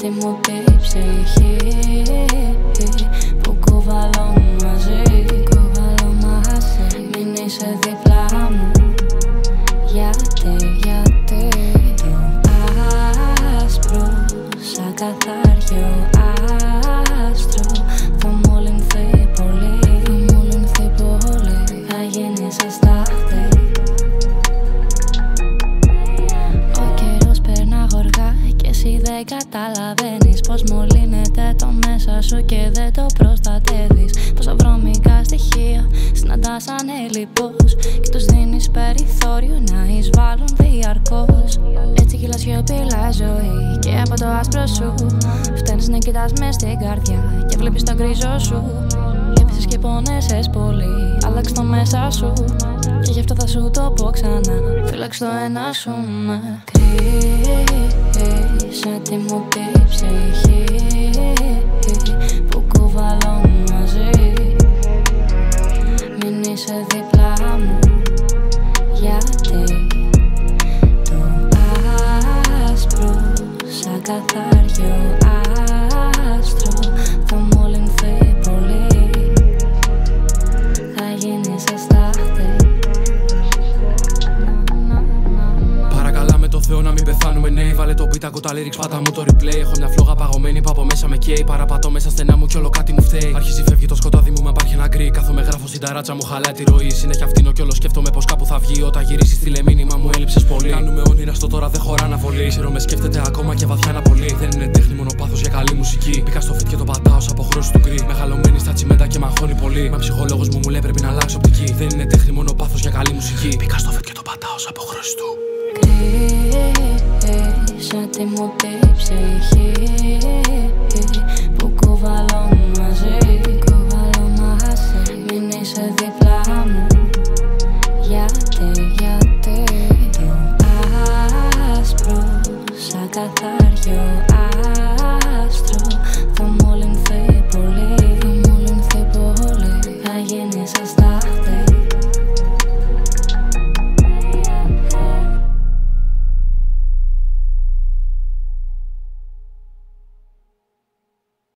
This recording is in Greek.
τη μου τη ψυχή που κουβαλώ μαζί. Μην είσαι δίπλα μου. Γιατί το άσπρο σαν καθάριο άστρο θα μολυνθεί πολύ. Θα γίνεις αστάχτη. Ο καιρός περνά γοργά και εσύ δεν καταλαβαίνεις πως μολύνεται το μέσα σου και δεν το προστατεύεις. Πόσα βρώμικα στοιχεία συναντάς ανελιπώς και τους δίνεις περιθώριο να εισβάλλουν διαρκώς. Έτσι κυλάς σιωπηλά ζωή και από το άσπρο σου φταίνεις να κοιτάς μες στην καρδιά και βλέπεις το γκρίζο σου. Λύπησες και πόνεσες πολύ, άλλαξε το μέσα σου και γι' αυτό θα σου το πω ξανά. Φύλαξε το ένα σου κρύσε τη μου τη ψυχή που κουβαλώ μαζί. Μην είσαι δίπλα μου. Γιατί το άσπρο σαν καθάριο άστρο θα μολυνθεί πολύ. Θα γίνεις αστάχτη. Παρακαλά με το Θεό να μην πεθάνουμε νέοι. Βάλε το beat, ακού τα lyrics, πάτα μου το replay. Έχω μια φλόγα παγωμένη που από μέσα με καίει. Παραπατώ μέσα στενά μου κι όλο κάτι μου φταίει. Αρχίζει φεύγει το σκοτάδι μου, μα υπάρχει ένα γκρι. Κάθομαι γράφω στην ταράτσα μου, χαλάει τη ροή. Συνέχεια φτύνω κι όλο σκέφτομαι πως κάπου θα βγει. Όταν γυρίσεις στείλε μήνυμα, μου έλειψες πολύ. Κάνουμε όνειρα στο τώρα, δεν χωρά αναβολή. Ξέρω με σκέφτεται ακόμα και βαθιά να πολύ. Δεν είναι τέχνη, μόνο πάθος για καλή μουσική. Μπήκα στο φιτ και το πατάω σαν αποχρώσεις του γκρι. Μεγαλωμένη στα τσιμέντα και μαγχώνει πολύ. Μα ψυχολόγος μου λέει πρέπει να αλλάξω οπτική. Δεν είναι τέχνη, μόνο πάθος για καλή μουσική. Μπήκα στο φιτ και το πατάω σαν αποχρώσεις του. Κρύσε τη μου τη ψυχή που κουβαλώ μαζί. Μην είσαι δίπλα μου. Γιατί το άσπρο σαν καθάριο